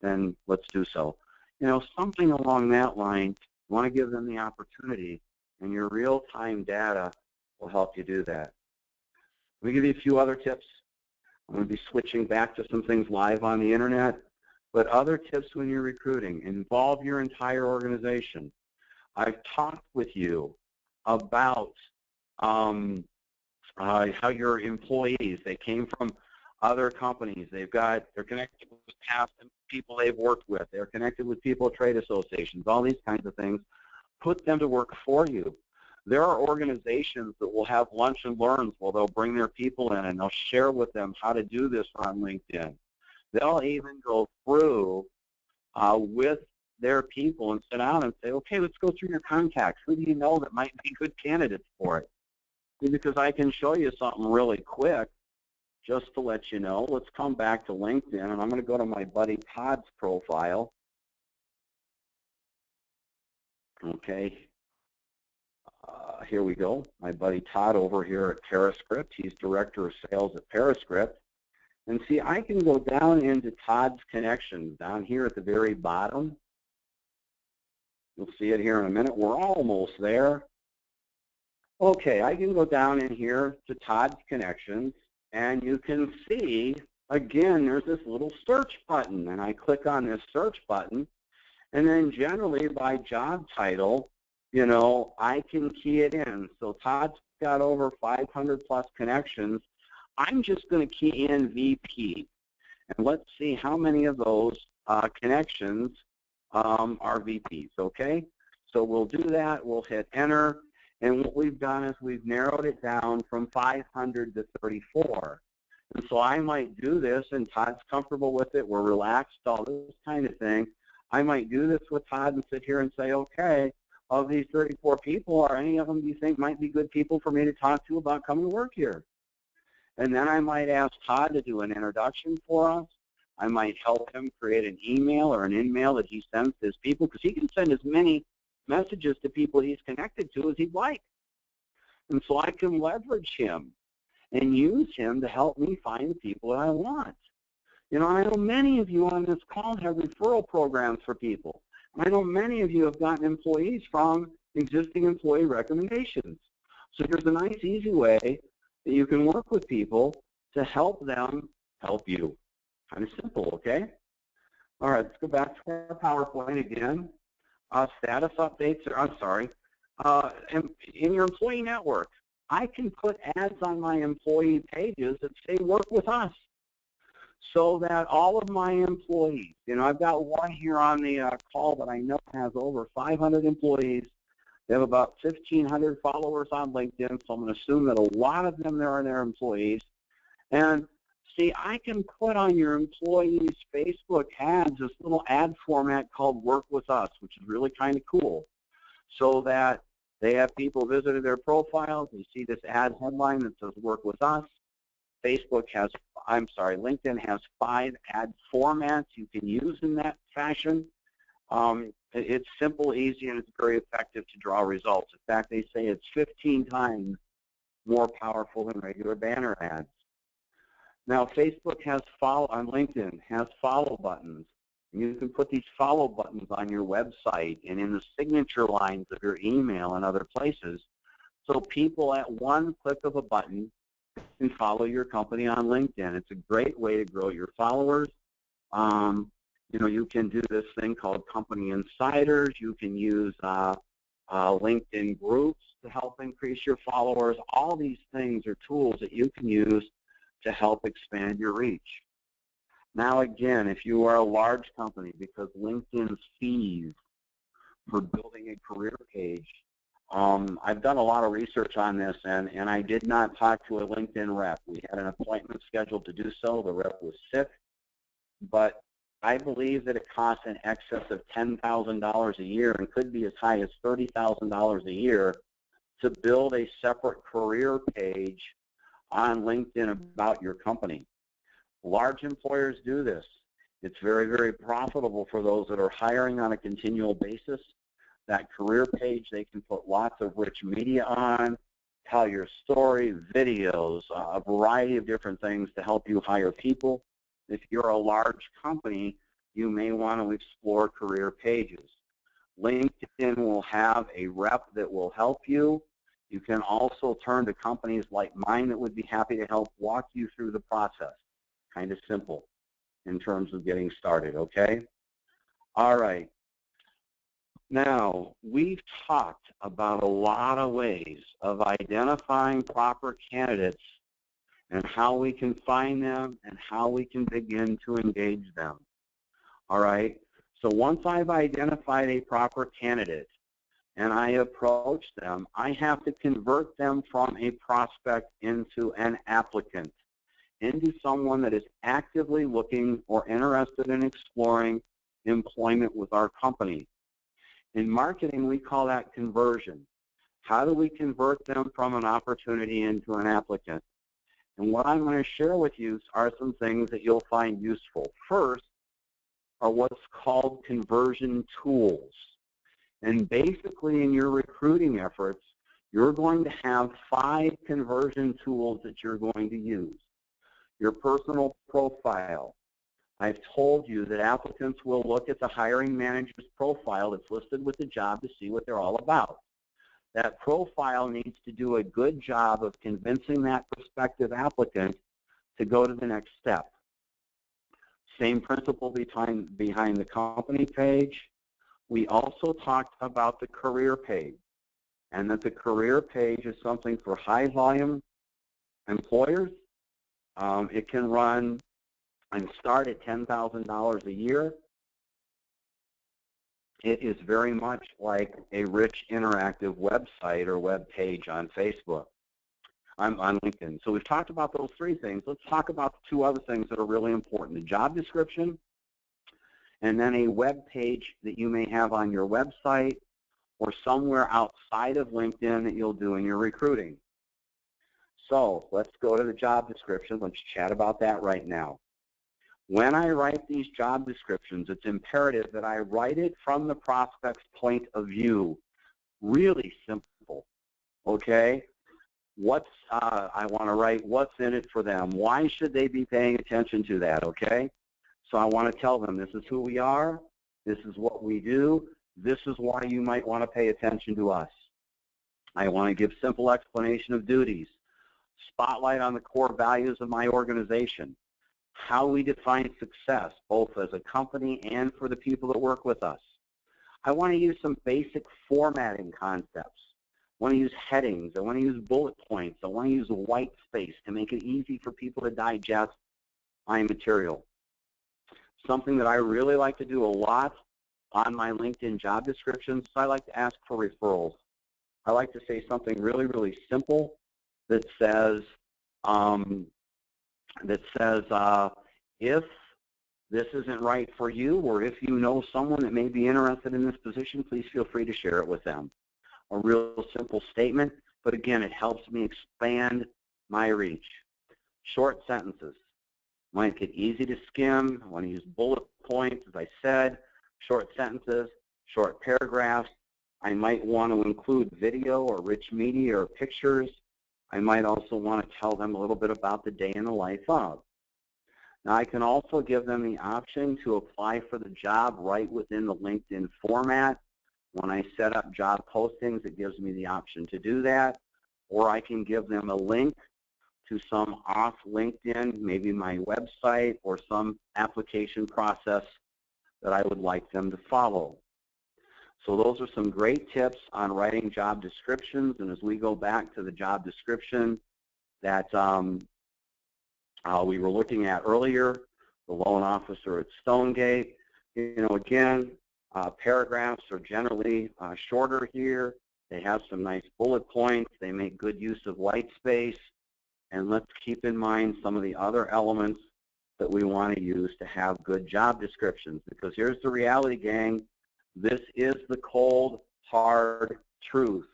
then let's do so. You know, something along that line. You want to give them the opportunity, and your real-time data will help you do that. Let me give you a few other tips. I'm going to be switching back to some things live on the internet, but other tips when you're recruiting. Involve your entire organization. I've talked with you about how your employees, they came from other companies. They're connected with past people they've worked with. They're connected with people at trade associations, all these kinds of things. Put them to work for you. There are organizations that will have lunch and learns where they'll bring their people in and they'll share with them how to do this on LinkedIn. They'll even go through with their people and sit down and say, okay, let's go through your contacts. Who do you know that might be good candidates for it? Because I can show you something really quick just to let you know. Let's come back to LinkedIn, and I'm going to go to my buddy Todd's profile. Okay, here we go. My buddy Todd over here at Periscript. He's Director of Sales at Periscript. And see, I can go down into Todd's connections down here at the very bottom. You'll see it here in a minute. We're almost there. Okay, I can go down in here to Todd's connections, and you can see, again, there's this little search button, and I click on this search button, and then generally by job title, you know, I can key it in. So Todd's got over 500 plus connections. I'm just going to key in VP, and let's see how many of those connections are VPs, okay? So we'll do that. We'll hit enter. And what we've done is we've narrowed it down from 500 to 34. And so I might do this, and Todd's comfortable with it. We're relaxed, all this kind of thing. I might do this with Todd and sit here and say, okay, of these 34 people, are any of them you think might be good people for me to talk to about coming to work here? And then I might ask Todd to do an introduction for us. I might help him create an email or an in-mail that he sends to his people, because he can send as many messages to people he's connected to as he'd like. And so I can leverage him and use him to help me find the people that I want. You know, I know many of you on this call have referral programs for people. I know many of you have gotten employees from existing employee recommendations. So there's a nice, easy way that you can work with people to help them help you. Kind of simple, okay? All right, let's go back to our PowerPoint again. Status updates, in your employee network, I can put ads on my employee pages that say work with us, so that all of my employees, you know, I've got one here on the call that I know has over 500 employees. They have about 1,500 followers on LinkedIn, so I'm going to assume that a lot of them there are their employees. And see, I can put on your employees' Facebook ads this little ad format called Work With Us, which is really kind of cool, so that they have people visited their profiles. They see this ad headline that says Work With Us. LinkedIn has 5 ad formats you can use in that fashion. It's simple, easy, and it's very effective to draw results. In fact, they say it's 15 times more powerful than regular banner ads. Now, Facebook has on LinkedIn has follow buttons. You can put these follow buttons on your website and in the signature lines of your email and other places, so people at one click of a button can follow your company on LinkedIn. It's a great way to grow your followers. You know, you can do this thing called Company Insiders. You can use LinkedIn groups to help increase your followers. All these things are tools that you can use to help expand your reach. Now again, if you are a large company, because LinkedIn's fees for building a career page, I've done a lot of research on this, and I did not talk to a LinkedIn rep. We had an appointment scheduled to do so. The rep was sick, but I believe that it costs in excess of $10,000 a year and could be as high as $30,000 a year to build a separate career page on LinkedIn about your company. Large employers do this. It's very, very profitable for those that are hiring on a continual basis. That career page, they can put lots of rich media on, tell your story, videos, a variety of different things to help you hire people. If you're a large company, you may want to explore career pages. LinkedIn will have a rep that will help you. You can also turn to companies like mine that would be happy to help walk you through the process. Kind of simple in terms of getting started, okay? All right. Now, we've talked about a lot of ways of identifying proper candidates and how we can find them and how we can begin to engage them. All right? So once I've identified a proper candidate and I approach them, I have to convert them from a prospect into an applicant, into someone that is actively looking or interested in exploring employment with our company. In marketing, we call that conversion. How do we convert them from an opportunity into an applicant? And what I'm going to share with you are some things that you'll find useful. First are what's called conversion tools. And basically in your recruiting efforts, you're going to have 5 conversion tools that you're going to use. Your personal profile. I've told you that applicants will look at the hiring manager's profile that's listed with the job to see what they're all about. That profile needs to do a good job of convincing that prospective applicant to go to the next step. Same principle behind the company page. We also talked about the career page, and that the career page is something for high volume employers. It can run and start at $10,000 a year. It is very much like a rich interactive website or web page on Facebook, on LinkedIn. So we've talked about those 3 things. Let's talk about the 2 other things that are really important: the job description, and then a web page that you may have on your website or somewhere outside of LinkedIn that you'll do in your recruiting. So let's go to the job description. Let's chat about that right now. When I write these job descriptions, it's imperative that I write it from the prospect's point of view. Really simple, okay? I want to write what's in it for them. Why should they be paying attention to that, okay? So I want to tell them this is who we are, this is what we do, this is why you might want to pay attention to us. I want to give simple explanation of duties, spotlight on the core values of my organization, how we define success, both as a company and for the people that work with us. I want to use some basic formatting concepts. I want to use headings. I want to use bullet points. I want to use white space to make it easy for people to digest my material. Something that I really like to do a lot on my LinkedIn job descriptions, I like to ask for referrals. I like to say something really, really simple that says, if this isn't right for you, or if you know someone that may be interested in this position, please feel free to share it with them. A real simple statement, but again, it helps me expand my reach. Short sentences. Make it easy to skim. I want to use bullet points, as I said, short sentences, short paragraphs. I might want to include video or rich media or pictures. I might also want to tell them a little bit about the day in the life of. Now, I can also give them the option to apply for the job right within the LinkedIn format. When I set up job postings, it gives me the option to do that. Or I can give them a link to some off LinkedIn, maybe my website or some application process that I would like them to follow. So those are some great tips on writing job descriptions. And as we go back to the job description that we were looking at earlier, the loan officer at Stonegate, again, paragraphs are generally shorter here. They have some nice bullet points. They make good use of white space. And let's keep in mind some of the other elements that we want to use to have good job descriptions. Because here's the reality, gang. This is the cold, hard truth.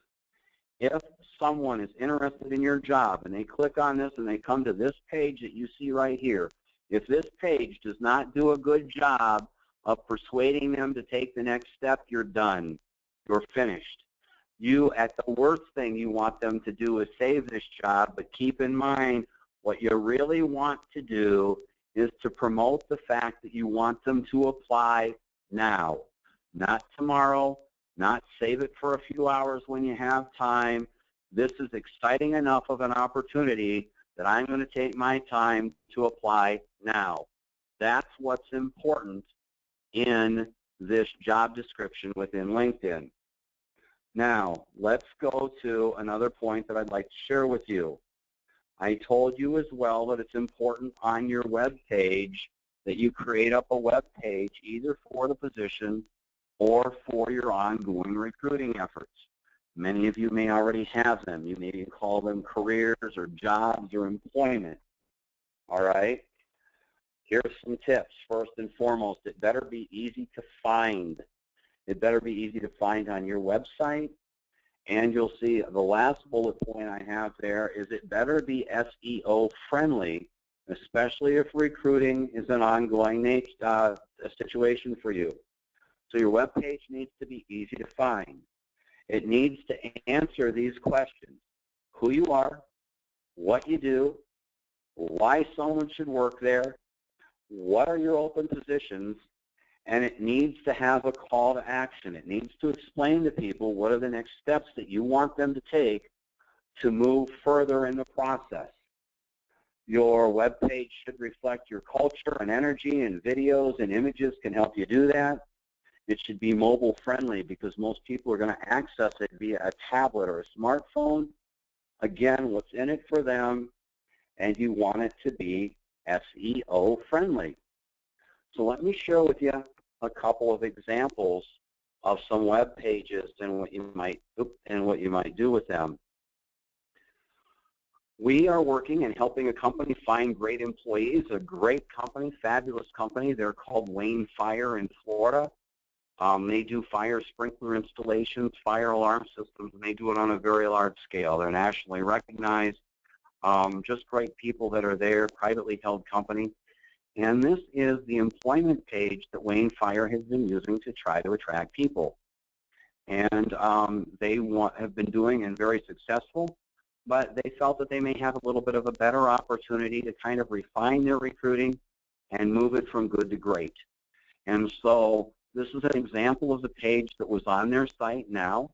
If someone is interested in your job and they click on this and they come to this page that you see right here, if this page does not do a good job of persuading them to take the next step, you're done. You're finished. At the worst thing you want them to do is save this job, but keep in mind what you really want to do is to promote the fact that you want them to apply now, not tomorrow, not save it for a few hours when you have time. This is exciting enough of an opportunity that I'm going to take my time to apply now. That's what's important in this job description within LinkedIn. Now, let's go to another point that I'd like to share with you. I told you as well that it's important on your web page that you create up a web page either for the position or for your ongoing recruiting efforts. Many of you may already have them. You may call them careers or jobs or employment. All right? Here's some tips. First and foremost, it better be easy to find. It better be easy to find on your website. And you'll see the last bullet point I have there is it better be SEO friendly, especially if recruiting is an ongoing situation for you. So your web page needs to be easy to find. It needs to answer these questions: who you are, what you do, why someone should work there, what are your open positions, and it needs to have a call to action. It needs to explain to people what are the next steps that you want them to take to move further in the process. Your web page should reflect your culture and energy, and videos and images can help you do that. It should be mobile friendly because most people are going to access it via a tablet or a smartphone. Again, what's in it for them, and you want it to be SEO friendly. So let me share with you a couple of examples of some web pages and what you might do with them. We are working and helping a company find great employees, a great company, fabulous company. They're called Wayne Fire in Florida. They do fire sprinkler installations, fire alarm systems, and they do it on a very large scale. They're nationally recognized. Just great people that are there, privately held company. And this is the employment page that Wayne Fire has been using to try to attract people. And they have been doing and very successful, but they felt that they may have a little bit of a better opportunity to kind of refine their recruiting and move it from good to great. And so this is an example of the page that was on their site now.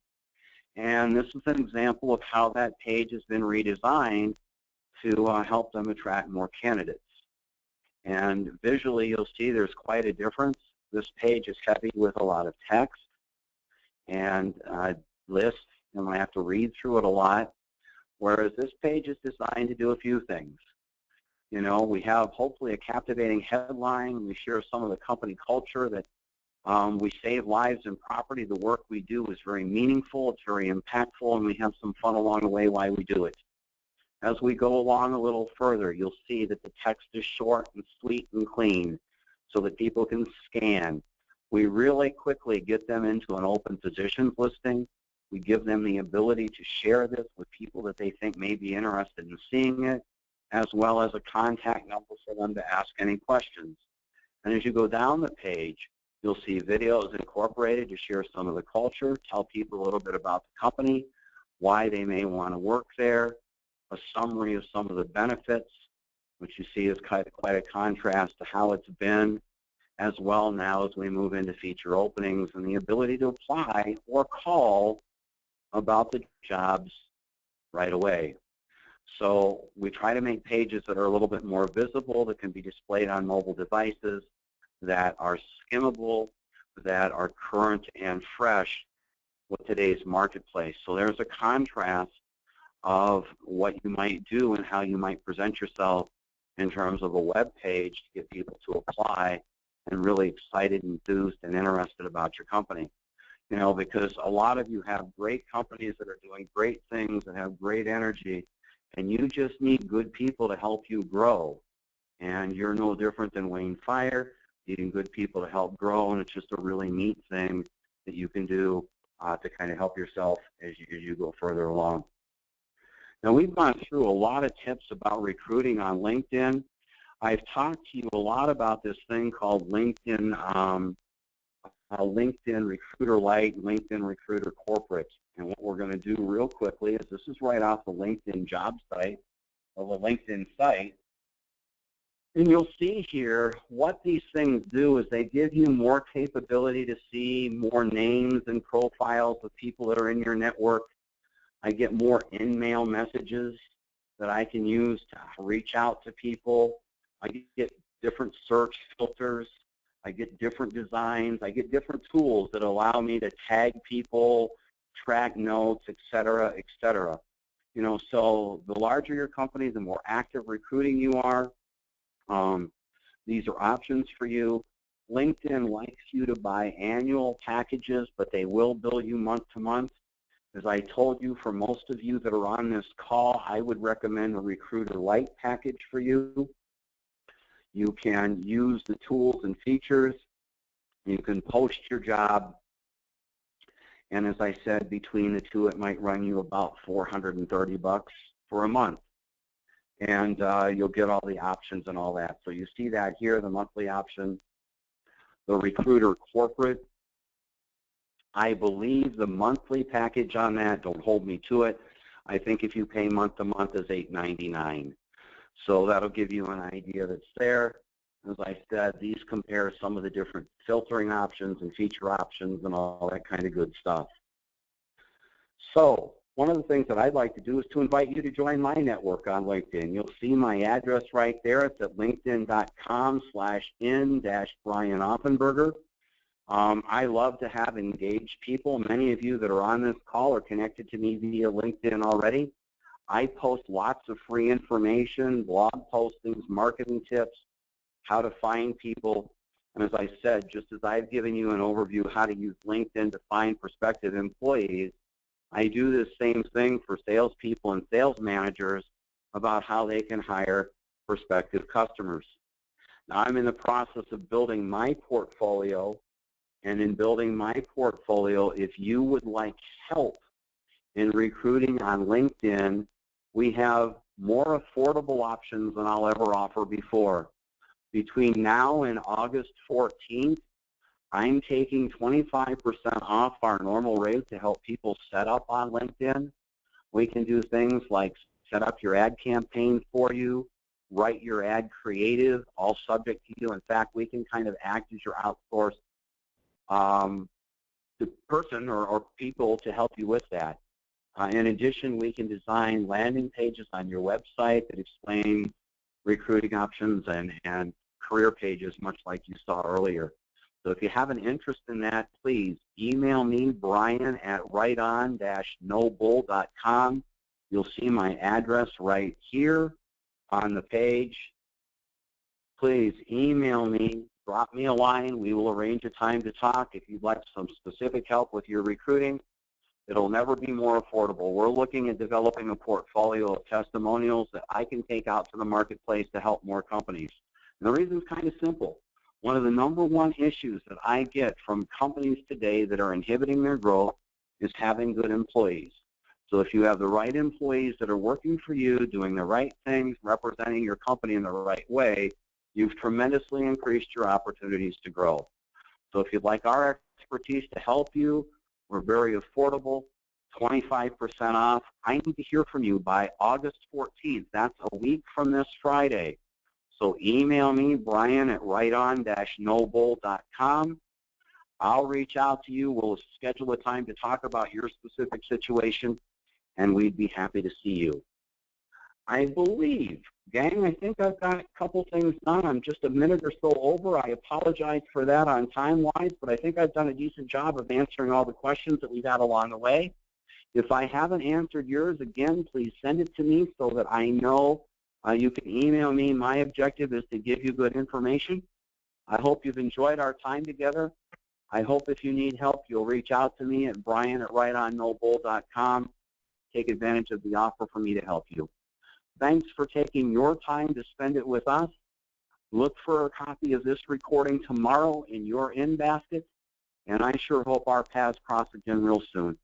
And this is an example of how that page has been redesigned to help them attract more candidates. And visually, you'll see there's quite a difference. This page is heavy with a lot of text and lists, and I have to read through it a lot, whereas this page is designed to do a few things. You know, we have hopefully a captivating headline. We share some of the company culture that we save lives and property. The work we do is very meaningful, it's very impactful, and we have some fun along the way while we do it. As we go along a little further, you'll see that the text is short and sweet and clean so that people can scan. We really quickly get them into an open positions listing. We give them the ability to share this with people that they think may be interested in seeing it, as well as a contact number for them to ask any questions. And as you go down the page, you'll see videos incorporated to share some of the culture, tell people a little bit about the company, why they may want to work there, a summary of some of the benefits, which you see is quite a contrast to how it's been, as well now as we move into feature openings and the ability to apply or call about the jobs right away. So we try to make pages that are a little bit more visible, that can be displayed on mobile devices, that are skimmable, that are current and fresh with today's marketplace. So there's a contrast of what you might do and how you might present yourself in terms of a web page to get people to apply and really excited, enthused, and interested about your company. You know, because a lot of you have great companies that are doing great things and have great energy, and you just need good people to help you grow. And you're no different than Wayne Fire, needing good people to help grow, and it's just a really neat thing that you can do to kind of help yourself as you go further along. Now, we've gone through a lot of tips about recruiting on LinkedIn. I've talked to you a lot about this thing called LinkedIn Recruiter Lite, LinkedIn Recruiter Corporate. And what we're going to do real quickly is, this is right off the LinkedIn job site, or the LinkedIn site. And you'll see here what these things do is they give you more capability to see more names and profiles of people that are in your network. I get more in-mail messages that I can use to reach out to people. I get different search filters. I get different designs. I get different tools that allow me to tag people, track notes, et cetera, et cetera. You know, so the larger your company, the more active recruiting you are. These are options for you. LinkedIn likes you to buy annual packages, but they will bill you month to month. As I told you, for most of you that are on this call, I would recommend a Recruiter Lite package for you. You can use the tools and features. You can post your job. And as I said, between the two, it might run you about $430 for a month. And you'll get all the options and all that. So you see that here, the monthly option. The Recruiter Corporate, I believe the monthly package on that, don't hold me to it, I think if you pay month to month is $8.99. So that'll give you an idea that's there. As I said, these compare some of the different filtering options and feature options and all that kind of good stuff. So one of the things that I'd like to do is to invite you to join my network on LinkedIn. You'll see my address right there. It's at linkedin.com/in-Brian Offenberger. I love to have engaged people. Many of you that are on this call are connected to me via LinkedIn already. I post lots of free information, blog postings, marketing tips, how to find people. And as I said, just as I've given you an overview how to use LinkedIn to find prospective employees, I do the same thing for salespeople and sales managers about how they can hire prospective customers. Now, I'm in the process of building my portfolio. And in building my portfolio, if you would like help in recruiting on LinkedIn, we have more affordable options than I'll ever offer before. Between now and August 14th, I'm taking 25% off our normal rate to help people set up on LinkedIn. We can do things like set up your ad campaign for you, write your ad creative, all subject to you. In fact, we can kind of act as your outsourced the person or people to help you with that. In addition, we can design landing pages on your website that explain recruiting options and career pages, much like you saw earlier. So if you have an interest in that, please email me, Brian, at righton-nobull.com. You'll see my address right here on the page. Please email me. Drop me a line. We will arrange a time to talk. If you'd like some specific help with your recruiting, it'll never be more affordable. We're looking at developing a portfolio of testimonials that I can take out to the marketplace to help more companies. And the reason is kind of simple. One of the #1 issues that I get from companies today that are inhibiting their growth is having good employees. So if you have the right employees that are working for you, doing the right things, representing your company in the right way, you've tremendously increased your opportunities to grow. So if you'd like our expertise to help you, we're very affordable, 25% off. I need to hear from you by August 14th. That's a week from this Friday. So email me, Brian, at righton-nobull.com. I'll reach out to you. We'll schedule a time to talk about your specific situation, and we'd be happy to see you. I believe, gang, I think I've got a couple things done. I'm just a minute or so over. I apologize for that on time-wise, but I think I've done a decent job of answering all the questions that we've had along the way. If I haven't answered yours, again, please send it to me so that I know. You can email me. My objective is to give you good information. I hope you've enjoyed our time together. I hope if you need help, you'll reach out to me at brian@rightonnobull.com. Take advantage of the offer for me to help you. Thanks for taking your time to spend it with us. Look for a copy of this recording tomorrow in your in-basket, and I sure hope our paths cross again real soon.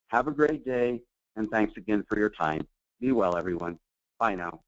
Have a great day, and thanks again for your time. Be well, everyone. Bye now.